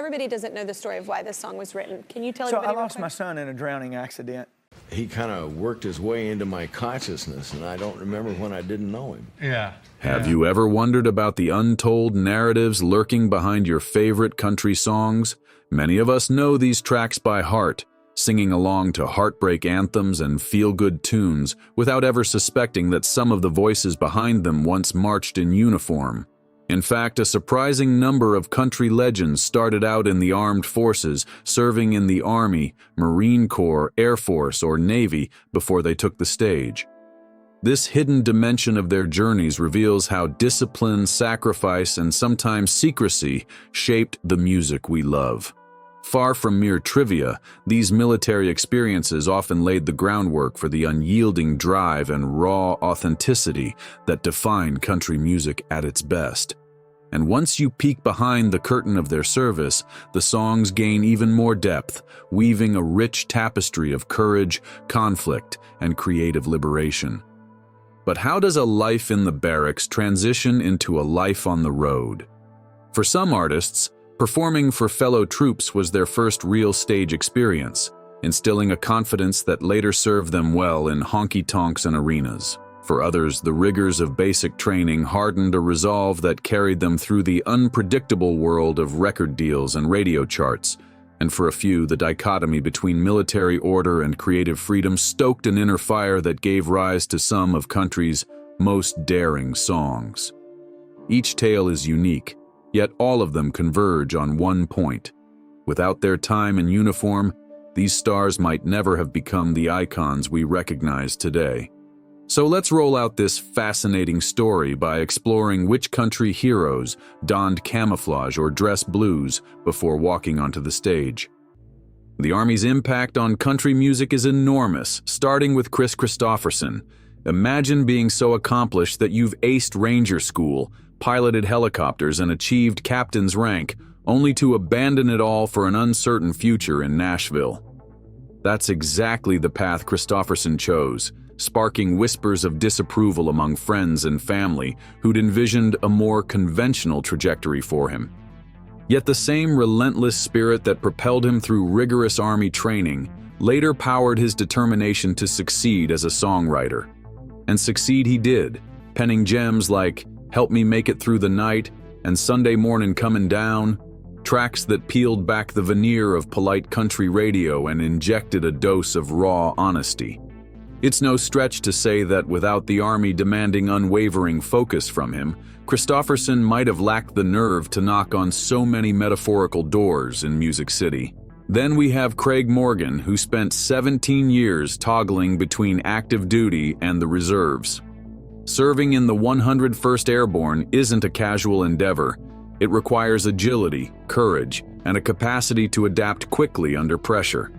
everybody doesn't know the story of why this song was written. Can you tell So everybody I real lost quick? my son in a drowning accident. He kind of worked his way into my consciousness, and I don't remember when I didn't know him. Yeah. Have you ever wondered about the untold narratives lurking behind your favorite country songs? Many of us know these tracks by heart, singing along to heartbreak anthems and feel-good tunes without ever suspecting that some of the voices behind them once marched in uniform. In fact, a surprising number of country legends started out in the armed forces, serving in the Army, Marine Corps, Air Force, or Navy before they took the stage. This hidden dimension of their journeys reveals how discipline, sacrifice, and sometimes secrecy shaped the music we love. Far from mere trivia, these military experiences often laid the groundwork for the unyielding drive and raw authenticity that define country music at its best. And once you peek behind the curtain of their service, the songs gain even more depth, weaving a rich tapestry of courage, conflict, and creative liberation. But how does a life in the barracks transition into a life on the road? For some artists, performing for fellow troops was their first real stage experience, instilling a confidence that later served them well in honky-tonks and arenas. For others, the rigors of basic training hardened a resolve that carried them through the unpredictable world of record deals and radio charts. And for a few, the dichotomy between military order and creative freedom stoked an inner fire that gave rise to some of country's most daring songs. Each tale is unique, yet all of them converge on one point. Without their time in uniform, these stars might never have become the icons we recognize today. So let's roll out this fascinating story by exploring which country heroes donned camouflage or dressed blues before walking onto the stage. The Army's impact on country music is enormous, starting with Kris Kristofferson. Imagine being so accomplished that you've aced Ranger School, piloted helicopters, and achieved captain's rank, only to abandon it all for an uncertain future in Nashville. That's exactly the path Kristofferson chose, sparking whispers of disapproval among friends and family who'd envisioned a more conventional trajectory for him. Yet the same relentless spirit that propelled him through rigorous Army training later powered his determination to succeed as a songwriter. And succeed he did, penning gems like Help Me Make It Through the Night and Sunday Morning Comin' Down, tracks that peeled back the veneer of polite country radio and injected a dose of raw honesty. It's no stretch to say that without the Army demanding unwavering focus from him, Kristofferson might have lacked the nerve to knock on so many metaphorical doors in Music City. Then we have Craig Morgan, who spent 17 years toggling between active duty and the reserves. Serving in the 101st Airborne isn't a casual endeavor. It requires agility, courage, and a capacity to adapt quickly under pressure.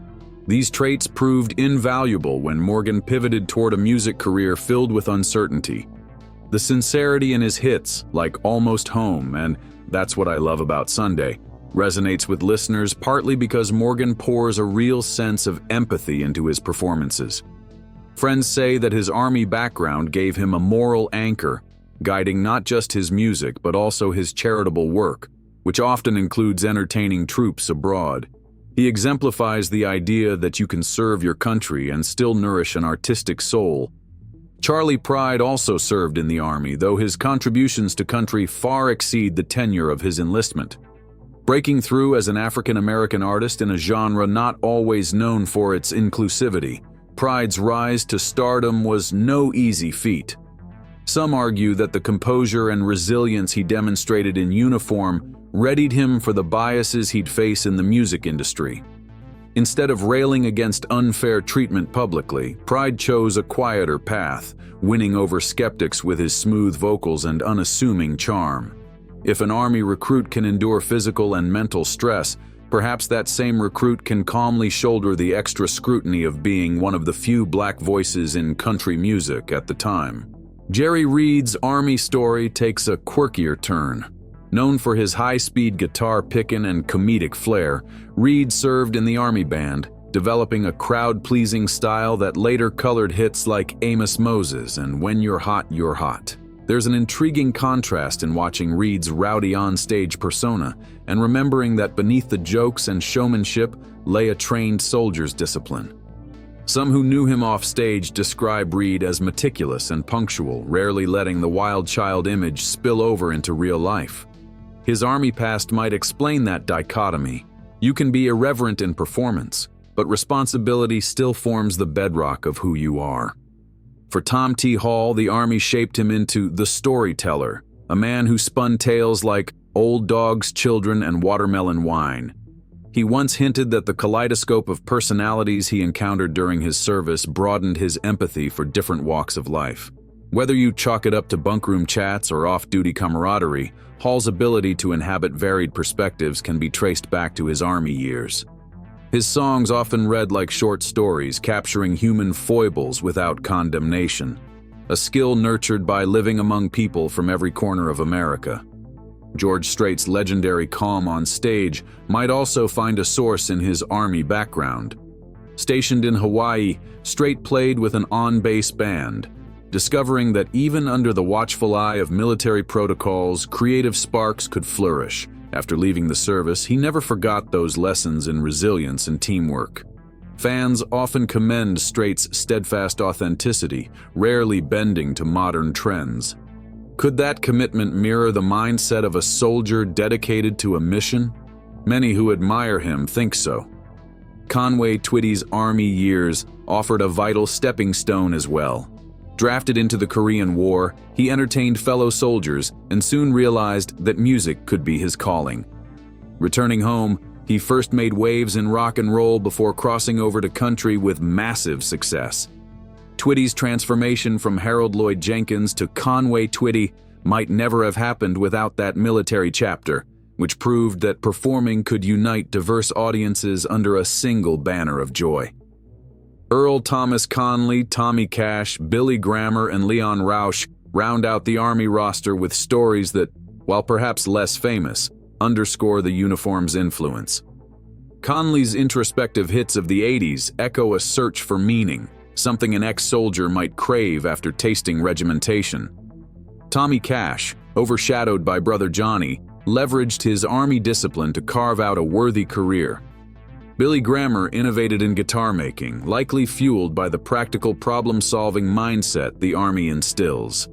These traits proved invaluable when Morgan pivoted toward a music career filled with uncertainty. The sincerity in his hits, like Almost Home and That's What I Love About Sunday, resonates with listeners partly because Morgan pours a real sense of empathy into his performances. Friends say that his Army background gave him a moral anchor, guiding not just his music but also his charitable work, which often includes entertaining troops abroad. He exemplifies the idea that you can serve your country and still nourish an artistic soul. Charlie Pride also served in the Army, though his contributions to country far exceed the tenure of his enlistment. Breaking through as an African-American artist in a genre not always known for its inclusivity, Pride's rise to stardom was no easy feat. Some argue that the composure and resilience he demonstrated in uniform readied him for the biases he'd face in the music industry. Instead of railing against unfair treatment publicly, Pride chose a quieter path, winning over skeptics with his smooth vocals and unassuming charm. If an Army recruit can endure physical and mental stress, perhaps that same recruit can calmly shoulder the extra scrutiny of being one of the few black voices in country music at the time. Jerry Reed's Army story takes a quirkier turn. Known for his high-speed guitar picking and comedic flair, Reed served in the Army band, developing a crowd-pleasing style that later colored hits like Amos Moses and When You're Hot, You're Hot. There's an intriguing contrast in watching Reed's rowdy on-stage persona and remembering that beneath the jokes and showmanship lay a trained soldier's discipline. Some who knew him off stage describe Reed as meticulous and punctual, rarely letting the wild child image spill over into real life. His army past might explain that dichotomy. You can be irreverent in performance, but responsibility still forms the bedrock of who you are. For Tom T. Hall, the Army shaped him into the storyteller, a man who spun tales like Old Dogs, Children, and Watermelon Wine. He once hinted that the kaleidoscope of personalities he encountered during his service broadened his empathy for different walks of life. Whether you chalk it up to bunkroom chats or off-duty camaraderie, Hall's ability to inhabit varied perspectives can be traced back to his Army years. His songs often read like short stories, capturing human foibles without condemnation, a skill nurtured by living among people from every corner of America. George Strait's legendary calm on stage might also find a source in his Army background. Stationed in Hawaii, Strait played with an on-base band, discovering that even under the watchful eye of military protocols, creative sparks could flourish. After leaving the service, he never forgot those lessons in resilience and teamwork. Fans often commend Strait's steadfast authenticity, rarely bending to modern trends. Could that commitment mirror the mindset of a soldier dedicated to a mission? Many who admire him think so. Conway Twitty's Army years offered a vital stepping stone as well. Drafted into the Korean War, he entertained fellow soldiers and soon realized that music could be his calling. Returning home, he first made waves in rock and roll before crossing over to country with massive success. Twitty's transformation from Harold Lloyd Jenkins to Conway Twitty might never have happened without that military chapter, which proved that performing could unite diverse audiences under a single banner of joy. Earl Thomas Conley, Tommy Cash, Billy Grammer, and Leon Rausch round out the Army roster with stories that, while perhaps less famous, underscore the uniform's influence. Conley's introspective hits of the 80s echo a search for meaning, something an ex-soldier might crave after tasting regimentation. Tommy Cash, overshadowed by Brother Johnny, leveraged his Army discipline to carve out a worthy career. Billy Grammer innovated in guitar making, likely fueled by the practical problem-solving mindset the Army instills.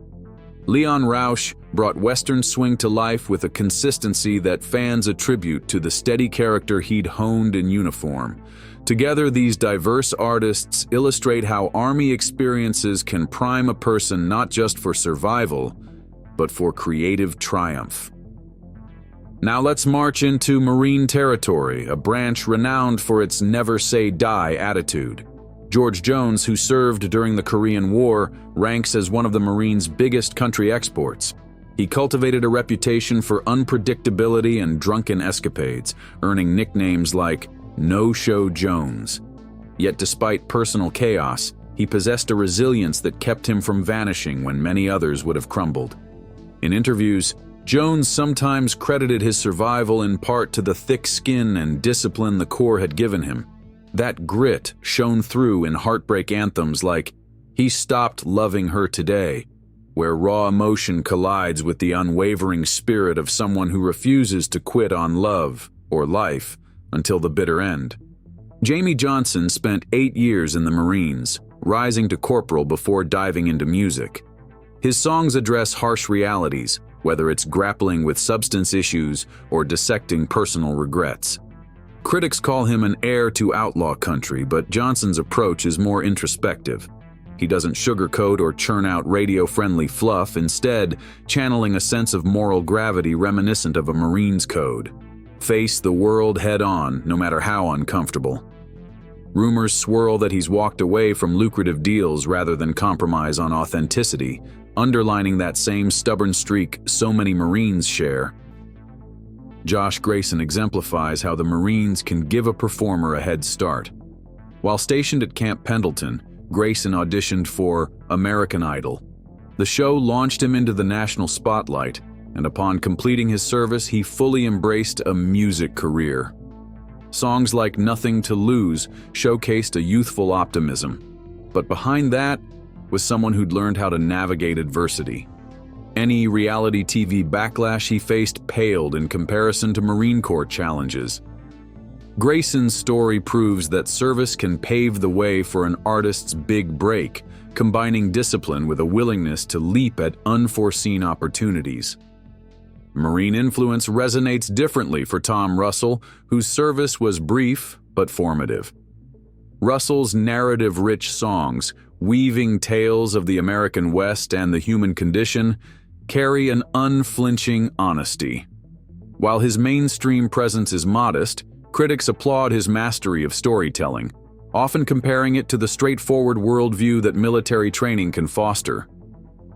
Leon Rausch brought Western swing to life with a consistency that fans attribute to the steady character he'd honed in uniform. Together, these diverse artists illustrate how Army experiences can prime a person not just for survival, but for creative triumph. Now let's march into Marine territory, a branch renowned for its never-say-die attitude. George Jones, who served during the Korean War, ranks as one of the Marines' biggest country exports. He cultivated a reputation for unpredictability and drunken escapades, earning nicknames like No-Show Jones. Yet despite personal chaos, he possessed a resilience that kept him from vanishing when many others would have crumbled. In interviews, Jones sometimes credited his survival in part to the thick skin and discipline the Corps had given him. That grit shone through in heartbreak anthems like He Stopped Loving Her Today, where raw emotion collides with the unwavering spirit of someone who refuses to quit on love or life until the bitter end. Jamie Johnson spent 8 years in the Marines, rising to corporal before diving into music. His songs address harsh realities, whether it's grappling with substance issues or dissecting personal regrets. Critics call him an heir to outlaw country, but Johnson's approach is more introspective. He doesn't sugarcoat or churn out radio-friendly fluff, instead channeling a sense of moral gravity reminiscent of a Marine's code. Face the world head-on, no matter how uncomfortable. Rumors swirl that he's walked away from lucrative deals rather than compromise on authenticity, underlining that same stubborn streak so many Marines share. Josh Grayson exemplifies how the Marines can give a performer a head start. While stationed at Camp Pendleton, Grayson auditioned for American Idol. The show launched him into the national spotlight, and upon completing his service, he fully embraced a music career. Songs like Nothing to Lose showcased a youthful optimism, but behind that was someone who'd learned how to navigate adversity. Any reality TV backlash he faced paled in comparison to Marine Corps challenges. Grayson's story proves that service can pave the way for an artist's big break, combining discipline with a willingness to leap at unforeseen opportunities. Marine influence resonates differently for Tom Russell, whose service was brief but formative. Russell's narrative-rich songs, weaving tales of the American West and the human condition, carry an unflinching honesty. While his mainstream presence is modest, critics applaud his mastery of storytelling, often comparing it to the straightforward worldview that military training can foster.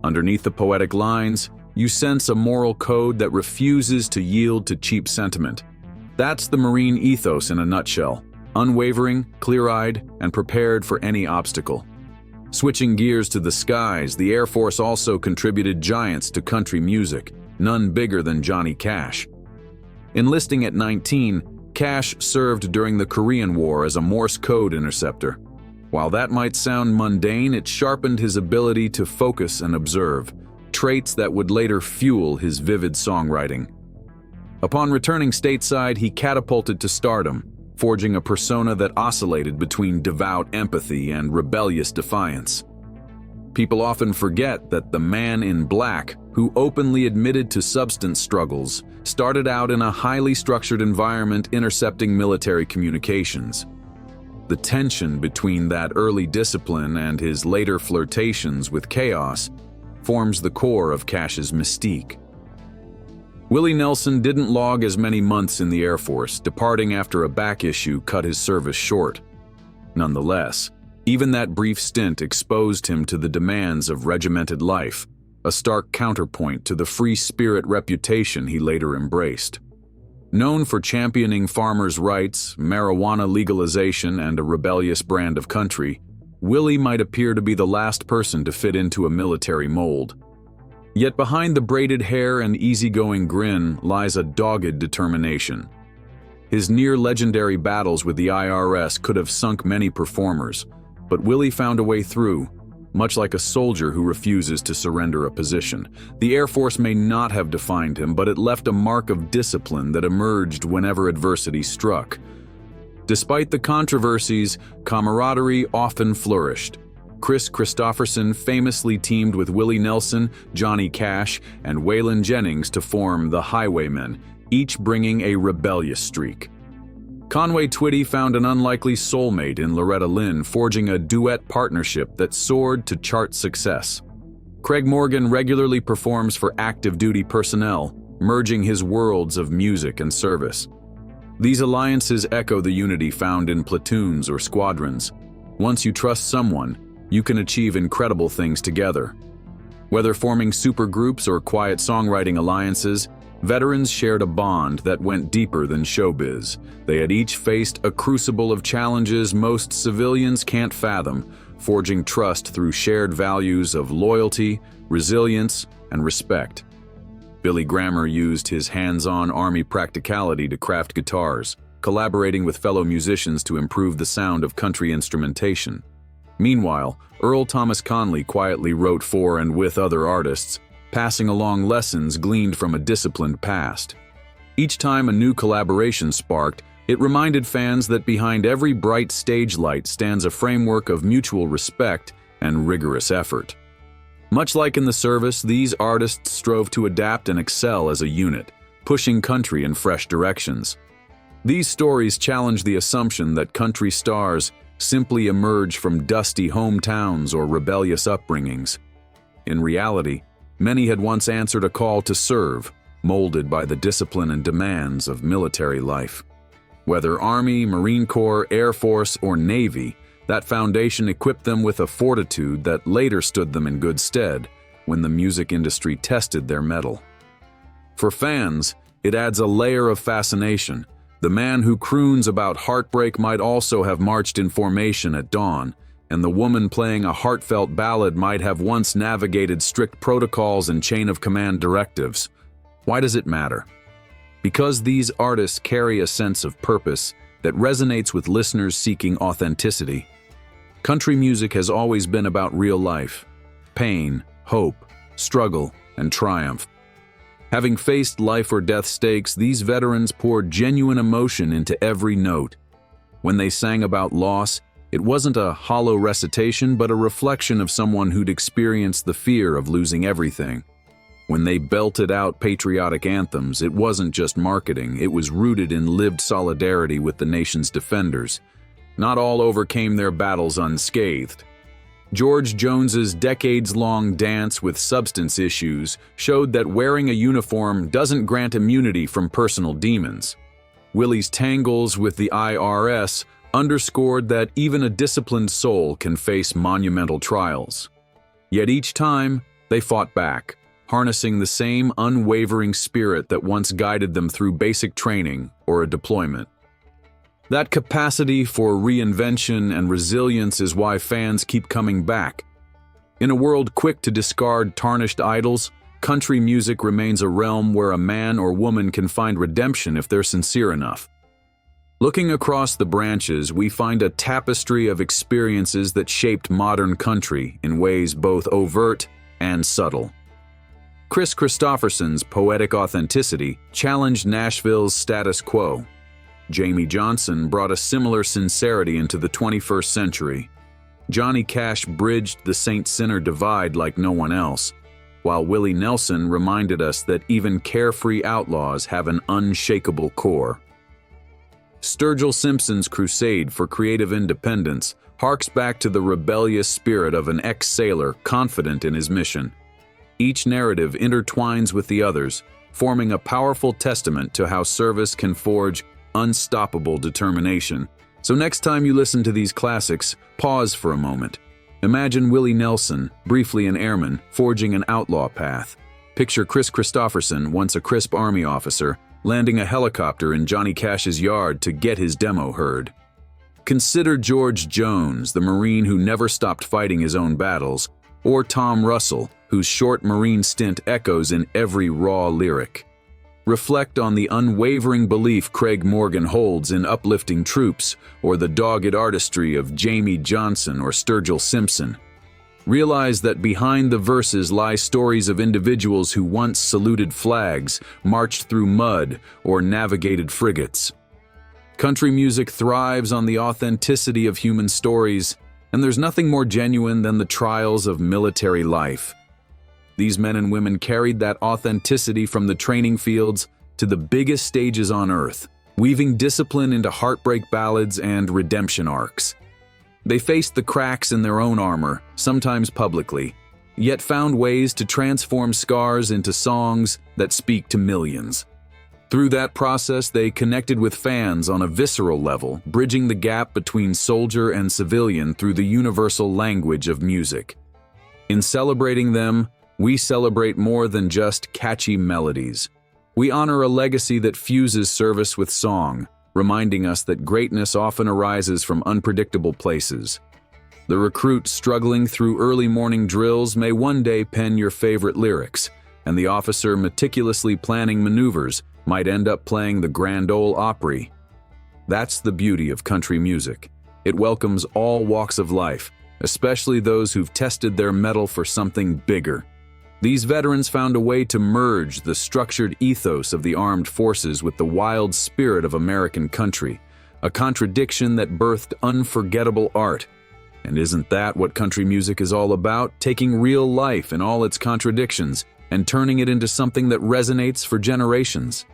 Underneath the poetic lines, you sense a moral code that refuses to yield to cheap sentiment. That's the Marine ethos in a nutshell: unwavering, clear-eyed, and prepared for any obstacle. Switching gears to the skies, the Air Force also contributed giants to country music, none bigger than Johnny Cash. Enlisting at 19, Cash served during the Korean War as a Morse code interceptor. While that might sound mundane, it sharpened his ability to focus and observe, traits that would later fuel his vivid songwriting. Upon returning stateside, he catapulted to stardom, forging a persona that oscillated between devout empathy and rebellious defiance. People often forget that the man in black, who openly admitted to substance struggles, started out in a highly structured environment intercepting military communications. The tension between that early discipline and his later flirtations with chaos forms the core of Cash's mystique. Willie Nelson didn't log as many months in the Air Force, departing after a back issue cut his service short. Nonetheless, even that brief stint exposed him to the demands of regimented life, a stark counterpoint to the free spirit reputation he later embraced. Known for championing farmers' rights, marijuana legalization, and a rebellious brand of country, Willie might appear to be the last person to fit into a military mold. Yet behind the braided hair and easygoing grin lies a dogged determination. His near-legendary battles with the IRS could have sunk many performers, but Willie found a way through, much like a soldier who refuses to surrender a position. The Air Force may not have defined him, but it left a mark of discipline that emerged whenever adversity struck. Despite the controversies, camaraderie often flourished. Chris Christopherson famously teamed with Willie Nelson, Johnny Cash, and Waylon Jennings to form the Highwaymen, each bringing a rebellious streak. Conway Twitty found an unlikely soulmate in Loretta Lynn, forging a duet partnership that soared to chart success. Craig Morgan regularly performs for active-duty personnel, merging his worlds of music and service. These alliances echo the unity found in platoons or squadrons. Once you trust someone, you can achieve incredible things together. Whether forming supergroups or quiet songwriting alliances, veterans shared a bond that went deeper than showbiz. They had each faced a crucible of challenges most civilians can't fathom, forging trust through shared values of loyalty, resilience, and respect. Billy Grammer used his hands-on Army practicality to craft guitars, collaborating with fellow musicians to improve the sound of country instrumentation. Meanwhile, Earl Thomas Conley quietly wrote for and with other artists, passing along lessons gleaned from a disciplined past. Each time a new collaboration sparked, it reminded fans that behind every bright stage light stands a framework of mutual respect and rigorous effort. Much like in the service, these artists strove to adapt and excel as a unit, pushing country in fresh directions. These stories challenge the assumption that country stars simply emerge from dusty hometowns or rebellious upbringings. In reality, many had once answered a call to serve, molded by the discipline and demands of military life. Whether Army, Marine Corps, Air Force, or Navy, that foundation equipped them with a fortitude that later stood them in good stead when the music industry tested their mettle. For fans, it adds a layer of fascination. The man who croons about heartbreak might also have marched in formation at dawn, and the woman playing a heartfelt ballad might have once navigated strict protocols and chain-of-command directives. Why does it matter? Because these artists carry a sense of purpose that resonates with listeners seeking authenticity. Country music has always been about real life, pain, hope, struggle, and triumph. Having faced life or death stakes, these veterans poured genuine emotion into every note. When they sang about loss, it wasn't a hollow recitation, but a reflection of someone who'd experienced the fear of losing everything. When they belted out patriotic anthems, it wasn't just marketing, it was rooted in lived solidarity with the nation's defenders. Not all overcame their battles unscathed. George Jones's decades-long dance with substance issues showed that wearing a uniform doesn't grant immunity from personal demons. Willie's tangles with the IRS underscored that even a disciplined soul can face monumental trials. Yet each time, they fought back, harnessing the same unwavering spirit that once guided them through basic training or a deployment. That capacity for reinvention and resilience is why fans keep coming back. In a world quick to discard tarnished idols, country music remains a realm where a man or woman can find redemption if they're sincere enough. Looking across the branches, we find a tapestry of experiences that shaped modern country in ways both overt and subtle. Kris Kristofferson's poetic authenticity challenged Nashville's status quo. Jamie Johnson brought a similar sincerity into the 21st century. Johnny Cash bridged the saint-sinner divide like no one else, while Willie Nelson reminded us that even carefree outlaws have an unshakable core. Sturgill Simpson's crusade for creative independence harks back to the rebellious spirit of an ex-sailor confident in his mission. Each narrative intertwines with the others, forming a powerful testament to how service can forge unstoppable determination. So next time you listen to these classics, pause for a moment. Imagine Willie Nelson, briefly an airman, forging an outlaw path. Picture Kris Kristofferson, once a crisp Army officer, landing a helicopter in Johnny Cash's yard to get his demo heard. Consider George Jones, the Marine who never stopped fighting his own battles, or Tom Russell, whose short Marine stint echoes in every raw lyric. Reflect on the unwavering belief Craig Morgan holds in uplifting troops, or the dogged artistry of Jamie Johnson or Sturgill Simpson. Realize that behind the verses lie stories of individuals who once saluted flags, marched through mud, or navigated frigates. Country music thrives on the authenticity of human stories, and there's nothing more genuine than the trials of military life. These men and women carried that authenticity from the training fields to the biggest stages on earth, weaving discipline into heartbreak ballads and redemption arcs. They faced the cracks in their own armor, sometimes publicly, yet found ways to transform scars into songs that speak to millions. Through that process, they connected with fans on a visceral level, bridging the gap between soldier and civilian through the universal language of music. In celebrating them, we celebrate more than just catchy melodies. We honor a legacy that fuses service with song, reminding us that greatness often arises from unpredictable places. The recruit struggling through early morning drills may one day pen your favorite lyrics, and the officer meticulously planning maneuvers might end up playing the Grand Ole Opry. That's the beauty of country music. It welcomes all walks of life, especially those who've tested their mettle for something bigger. These veterans found a way to merge the structured ethos of the armed forces with the wild spirit of American country, a contradiction that birthed unforgettable art. And isn't that what country music is all about? Taking real life in all its contradictions and turning it into something that resonates for generations.